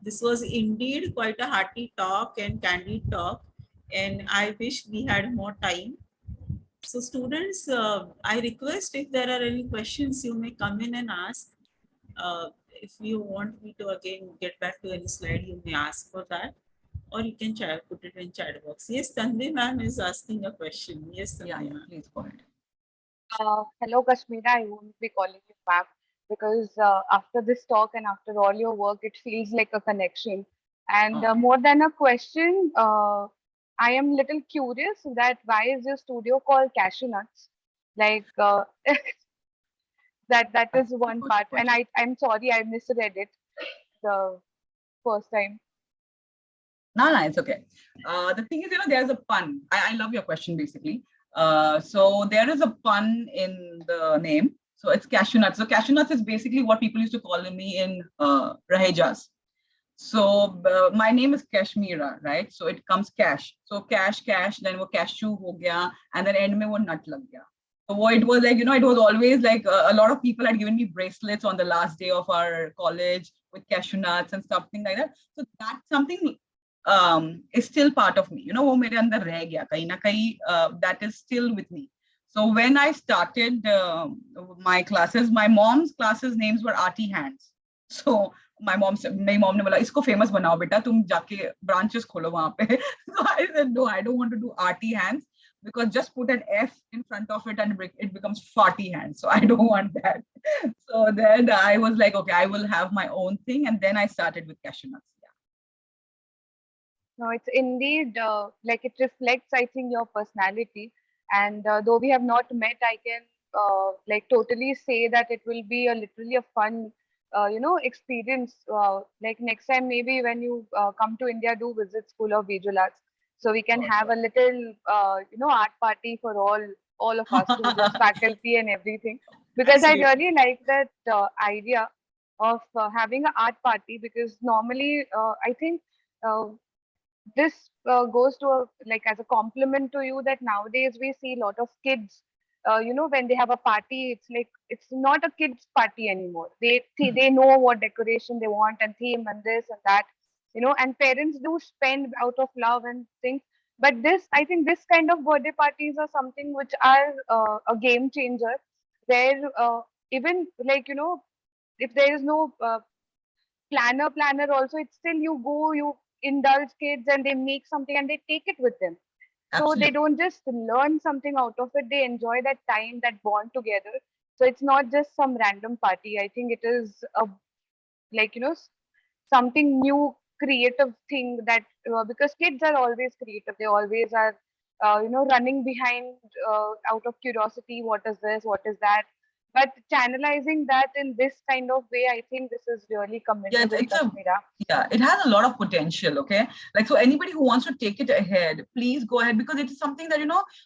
this was indeed quite a hearty talk and candid talk, and I wish we had more time. So students, I request, if there are any questions, you may come in and ask. If you want me to again get back to any slide, you may ask for that. Or you can put it in chat box. Yes, Tanvi ma'am is asking a question. Yes, Tanvi yeah, ma'am. please go ahead. Hello, Kashmira. I won't be calling you back because after this talk and after all your work, it feels like a connection. And more than a question, I am little curious that why is your studio called Kashunutz? Like that is one part. And I'm sorry I misread it the first time. No, it's okay. The thing is, there's a pun. I love your question, basically. So there is a pun in the name. So it's Kashunutz. So Kashunutz is basically what people used to call me in Rahejas. So my name is Kashmira, right? So it comes cash. So cash, then wo cashew ho gaya, and then end mein wo nut lag gaya. So it was like, it was always like a lot of people had given me bracelets on the last day of our college with cashew nuts and something like that. So that's something is still part of me. वो मेरे अंदर रह गया कहीं ना कहीं, that is still with me. So when I started my classes, my mom's classes names were Arty Hands. So my mom ने बोला इसको famous बनाओ बेटा, तुम जाके branches खोलो वहाँ पे. So I said no, I don't want to do Arty Hands, because just put an F in front of it and it becomes farty hands. So I don't want that. So then I was like, okay, I will have my own thing, and then I started with cashew nuts. No, it's indeed like it reflects, I think, your personality. And though we have not met, I can like totally say that it will be literally a fun, experience. Like next time, maybe when you come to India, do visit School of Visual Arts, so we can have a little, art party for all of us, students, faculty, and everything. Because I really like that idea of having an art party, because normally I think. This goes to like as a compliment to you that nowadays we see a lot of kids when they have a party, it's like it's not a kids party anymore. They know what decoration they want and theme and this and that, and parents do spend out of love and things. But I think this kind of birthday parties are something which are a game changer, where even like if there is no planner also, it's still you indulge kids and they make something and they take it with them. So they Absolutely. don't just learn something out of it, they enjoy that time, that bond together. So it's not just some random party. I think it is a like something new, creative thing that because kids are always creative, they always are running behind out of curiosity, what is this, what is that. But channelizing that in this kind of way, I think this is really Yeah, commendable, it's a Kashmira. yeah, it has a lot of potential. Okay, like so anybody who wants to take it ahead, please go ahead, because it is something that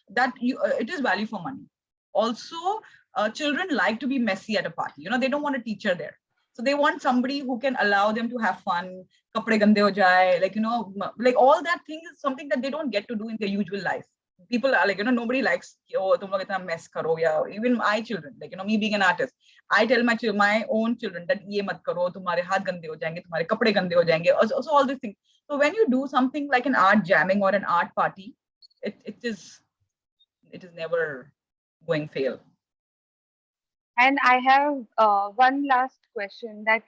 that it is value for money. Also, children like to be messy at a party. They don't want a teacher there, so they want somebody who can allow them to have fun. Kapde gande ho jaye, like like all that thing is something that they don't get to do in their usual life. People are like, nobody likes, oh, tum log itna mess karo, yeah. Even my children, like me being an artist, I tell my own children that ye mat karo, tumhare haath gande ho jayenge, tumhare kapde gande ho jayenge. Also all these things. So when you do something like an art jamming or an art party, it is never going fail. And I have one last question that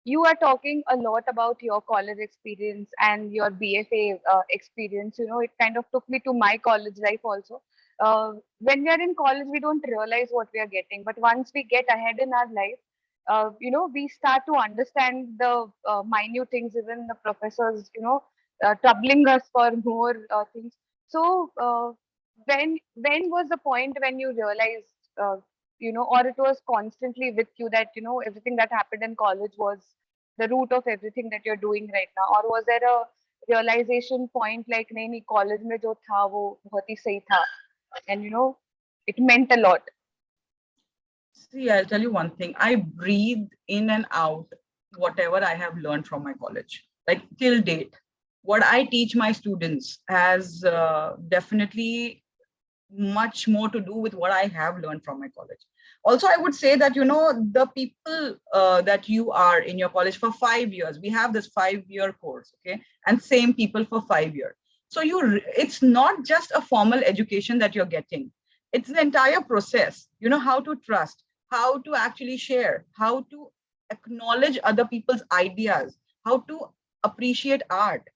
you are talking a lot about your college experience and your BFA experience. It kind of took me to my college life also. When we are in college, we don't realize what we are getting. But once we get ahead in our life, we start to understand the minute things, even the professors, troubling us for more things. So, when was the point when you realized, or it was constantly with you that, everything that happened in college was the root of everything that you're doing right now? Or was there a realization point like, nahi, college mein jo tha, wo bahut hi sahi tha. And, it meant a lot. See, I'll tell you one thing. I breathe in and out whatever I have learned from my college, like till date. What I teach my students has definitely much more to do with what I have learned from my college. Also, I would say that, the people that you are in your college for 5 years, we have this 5-year course, okay? And same people for 5 years. So it's not just a formal education that you're getting. It's the entire process, how to trust, how to actually share, how to acknowledge other people's ideas, how to appreciate art.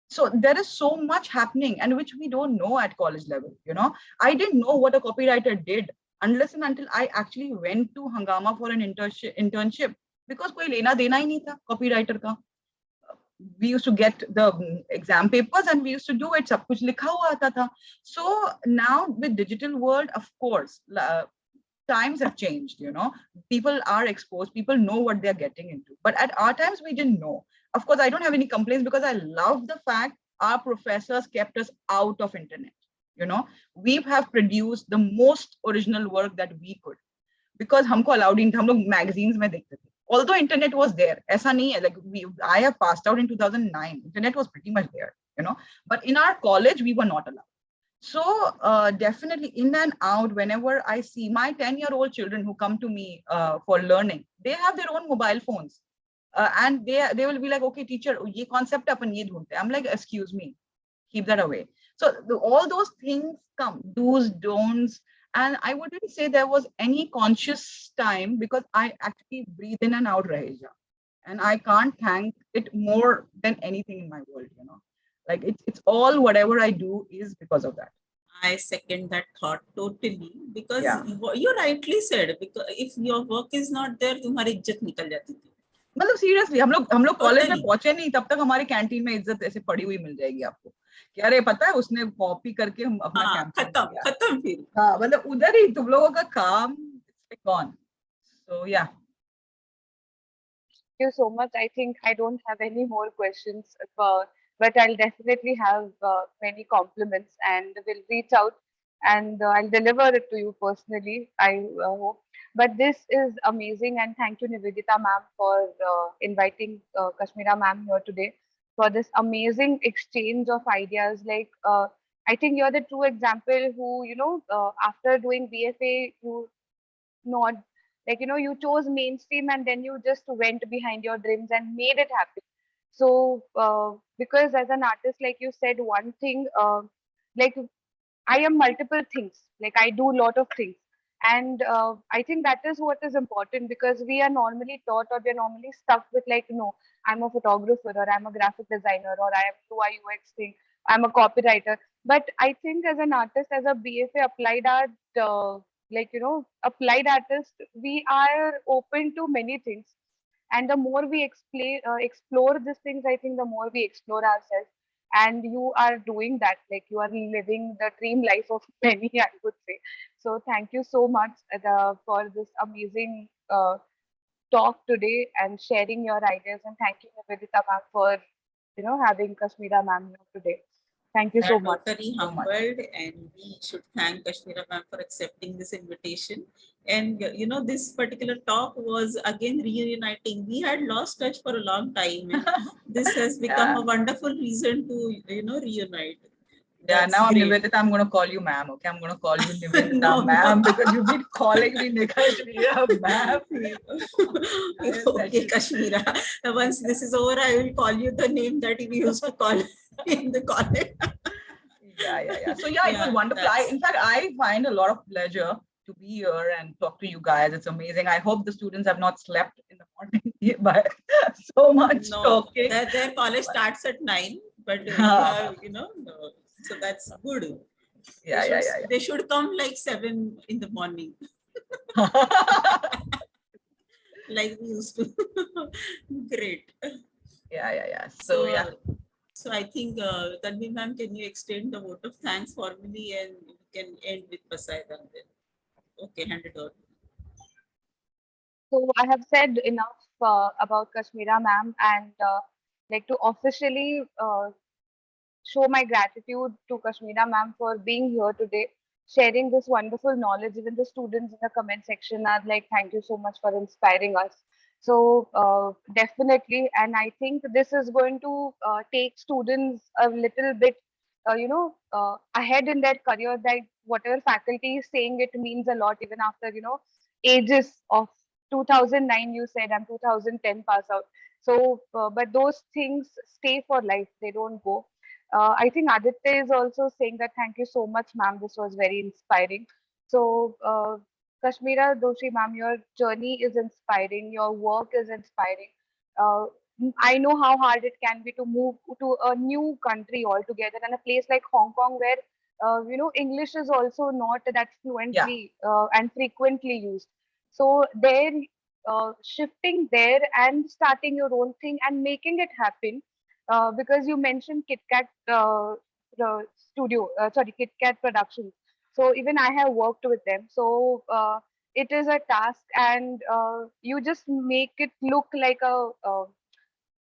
So there is so much happening, and which we don't know at college level. I didn't know what a copywriter did unless and until I actually went to Hangama for an internship, because koi lena dena hi nahi tha copywriter ka. We used to get the exam papers and we used to do it, sab kuch likha hua aata tha. So now with digital world, of course, times have changed. People are exposed, people know what they're getting into, but at our times we didn't know. Of course, I don't have any complaints, because I love the fact our professors kept us out of internet. We have produced the most original work that we could, because हमको allowed in, हम लोग magazines में देखते थे. Although internet was there, ऐसा नहीं है, like I have passed out in 2009, internet was pretty much there, but in our college we were not allowed. So definitely in and out, whenever I see my 10-year-old children who come to me for learning, they have their own mobile phones. And they will be like, okay, teacher, ye concept apan ye dhoonte. I'm like, excuse me, keep that away. So all those things come, do's, don'ts. And I wouldn't say there was any conscious time, because I actually breathe in and out, Raheja. And I can't thank it more than anything in my world, Like it's all, whatever I do is because of that. I second that thought totally, because Yeah. you rightly said, because if your work is not there, तुम्हारी इज्जत निकल जाती थी. मतलब seriously हम लोग college में Totally. पहुंचे नहीं, तब तक हमारे कैंटीन में इज्जत ऐसे पड़ी हुई मिल जाएगी आपको, कि अरे पता है उसने कॉपी करके हम अपना हाँ, कैंपेन खत्म किया. खत्म फिर. हाँ, मतलब उधर ही तुम लोगों का काम gone. So yeah. Thank you so much. I think I don't have any more questions, but I'll definitely have many compliments, and will reach out and I'll deliver it to you personally. I hope. But this is amazing, and thank you, Nivedita ma'am, for inviting Kashmira ma'am here today for this amazing exchange of ideas. Like I think you're the true example who, after doing BFA, you not like, you chose mainstream and then you just went behind your dreams and made it happen. So, because as an artist, like you said, one thing, like I am multiple things. Like I do a lot of things. And I think that is what is important because we are normally taught or we are normally stuck with like, no, I'm a photographer or I'm a graphic designer or I am UI UX thing. I'm a copywriter. But I think as an artist, as a BFA applied art, applied artist, we are open to many things. And the more we explore these things, I think the more we explore ourselves. And you are doing that, like you are living the dream life of many, I would say. So thank you so much for this amazing talk today and sharing your ideas. And thank you, Nivedita ma'am, for having Kashmira ma'am here today. Thank you We so are much. totally humbled, and we should thank Kashmira ma'am for accepting this invitation. And this particular talk was again reuniting. We had lost touch for a long time, and this has become a wonderful reason to reunite. Yeah, That's now I'm great. Nivedita. I'm going to call you ma'am. Okay, I'm going to call you Nivedita No, ma'am no. because you've been calling me Kashmira ma'am. Okay, Kashmira. Once this is over, I will call you the name that we used to call in the college. Yeah. So yeah, it was wonderful. that's- In fact, I find a lot of pleasure to be here and talk to you guys. It's amazing. I hope the students have not slept in the morning by so much No, talking. their college starts at 9, but you have, no, so that's good. Yeah. They should come like 7 in the morning, like we used to. Great. Yeah. So, Yeah. so I think, Tanvi ma'am, can you extend the vote of thanks formally and we can end with Pasaidan then? Okay, hand it over. So I have said enough about Kashmira ma'am and like to officially show my gratitude to Kashmira ma'am for being here today, sharing this wonderful knowledge. Even the students in the comment section are like, thank you so much for inspiring us. So definitely, and I think this is going to take students a little bit, ahead in their career. That whatever faculty is saying, it means a lot even after ages of 2009. You said I'm 2010 pass out. So, but those things stay for life. They don't go. I think Aditya is also saying that thank you so much, ma'am. This was very inspiring. So, Kashmira Doshi, ma'am, your journey is inspiring. Your work is inspiring. Uh, I know how hard it can be to move to a new country altogether and a place like Hong Kong where English is also not that fluently and frequently used. So there, shifting there and starting your own thing and making it happen because you mentioned KitKat studio, sorry, KitKat Productions. So even I have worked with them. So it is a task, and you just make it look like a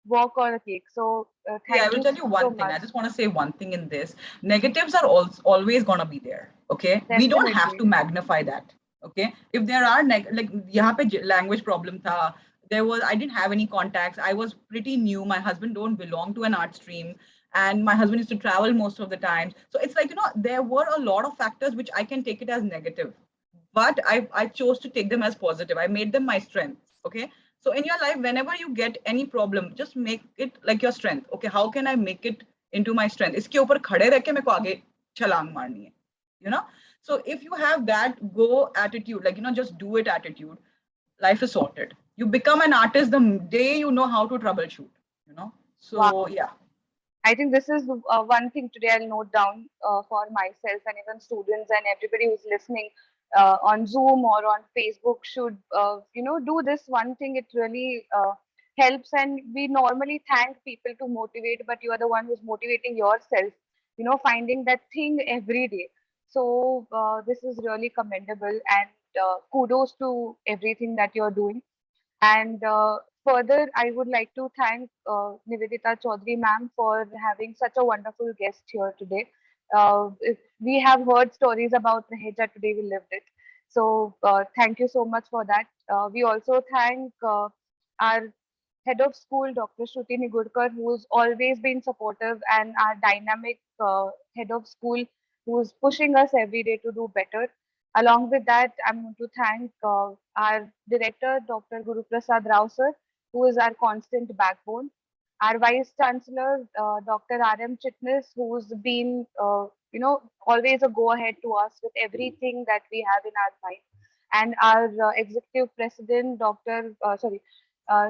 walk on a cake. So Yeah, I thank will you tell you so one thing. much. I just want to say one thing in this. Negatives are always going to be there. Okay. We don't have Definitely. to magnify that. Okay. If there are like यहाँ पे language problem था, I didn't have any contacts. I was pretty new. My husband don't belong to an art stream. And my husband used to travel most of the time. So it's like, there were a lot of factors which I can take it as negative. But I chose to take them as positive. I made them my strength. Okay. So in your life, whenever you get any problem, just make it like your strength. Okay, how can I make it into my strength? इसके ऊपर खड़े रह के मेरे को आगे छलांग मारनी है, you know. So if you have that go attitude, like just do it attitude, life is sorted. You become an artist the day you know how to troubleshoot, you know. Wow. So yeah. I think this is one thing today I'll note down for myself and even students and everybody who's listening on Zoom or on Facebook should, do this one thing. It really helps. And we normally thank people to motivate, but you are the one who's motivating yourself, finding that thing every day. So this is really commendable and kudos to everything that you're doing. And further, I would like to thank Nivedita Chaudhary ma'am for having such a wonderful guest here today. If we have heard stories about Raheja today, we lived it. So thank you so much for that. We also thank our head of school, Dr. Shruti Nigurkar, who's always been supportive, and our dynamic head of school, who's pushing us every day to do better. Along with that, I'm going to thank our director, Dr. Guru Prasad Rao sir, who is our constant backbone. Our vice chancellor, Dr. R.M. Chitnis, who's been, always a go ahead to us with everything that we have in our mind. And our executive president,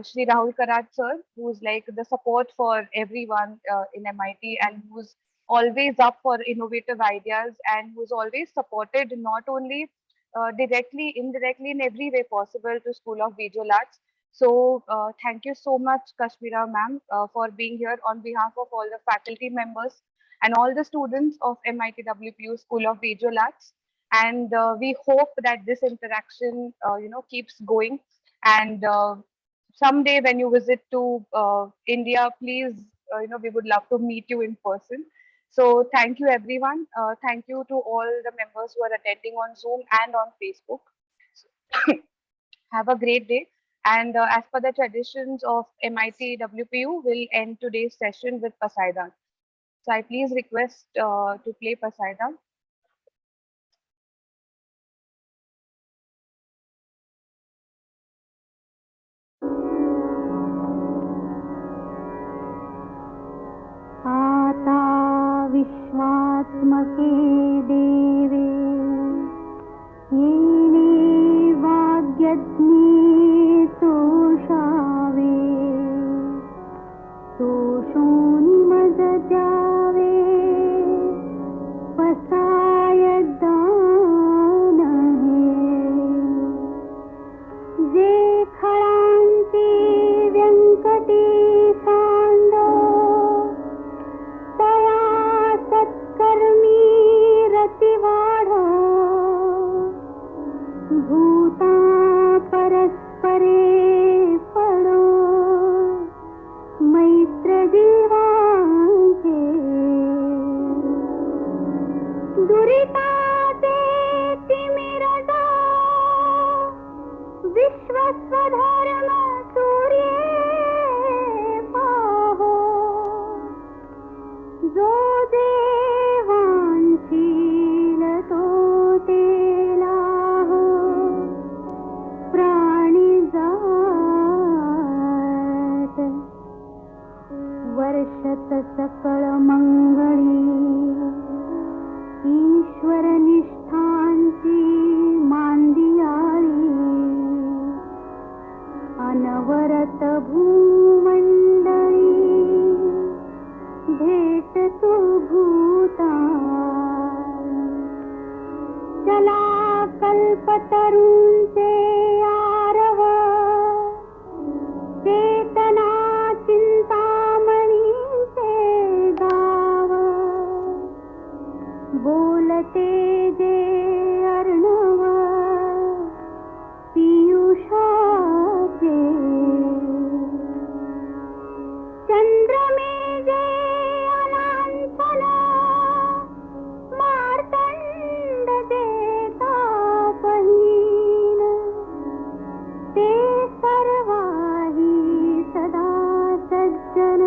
Shri Rahul Karat sir, who's like the support for everyone in MIT, and who's always up for innovative ideas, and who's always supported not only directly, indirectly, in every way possible to School of Visual Arts. So thank you so much, Kashmira ma'am, for being here on behalf of all the faculty members and all the students of MIT WPU School of Visual Arts. And we hope that this interaction, keeps going. And someday when you visit to India, please, we would love to meet you in person. So thank you, everyone. Thank you to all the members who are attending on Zoom and on Facebook. Have a great day. And as per the traditions of MIT WPU, we'll end today's session with Pasaidan. So I please request to play Pasaidan. आता विश्वात्मके देवे येने वाग्यज्ञे तोषावे तोषोनिमदजावे पसायदानहे जे खळांती व्यंकटी सांडो तया सत्कर्मी रतिवाढ भूता परस्परे पडो मैत्र जीवांचे दुरिताचे तिमिरडो विश्वस्वधर्म सूर्ये पाहो जो देवांशील तो तेलाहो प्राणी जात वर्षत सकळ मंगळी ईश्वर निष्ठांची मांदियाळी अनवरत भूमंडळी भेट तू भूता चला कल्पतरूंचे आरव चेतना चिंतामणीचे गाव बोलते जे अर्णव पियुषाचे चंद्रमे जे अनांतन मार्तंड देता बहीण ते सर्वाही सदा सज्जन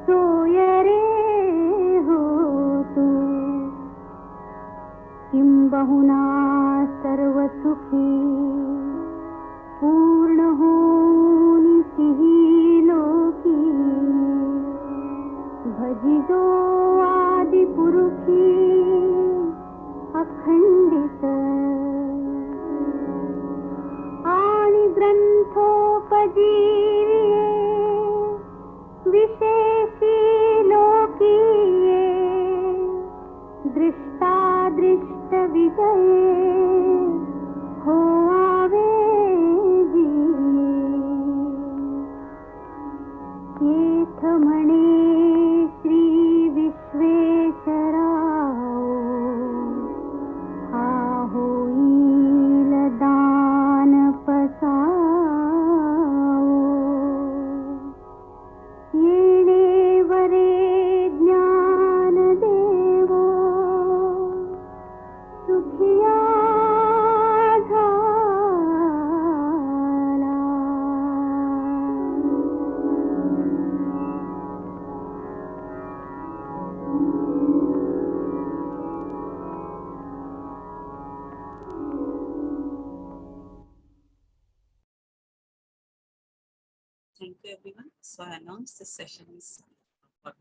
सोय रे हो तू किंबहुना सर्व सुखी पूर्ण होनिसिही लोकी भजिजो आदि पुरुषी अखंडित आणि ग्रंथोपजीविये विशेषी लोकीये दृष्टादृष्ट विजये हो आवे जी येथ म्हणे श्री विश्वेश्वराव हा होईल दान पसावो येणे वरे ज्ञान देवो सुखिया झाला to everyone. So I announce this session is for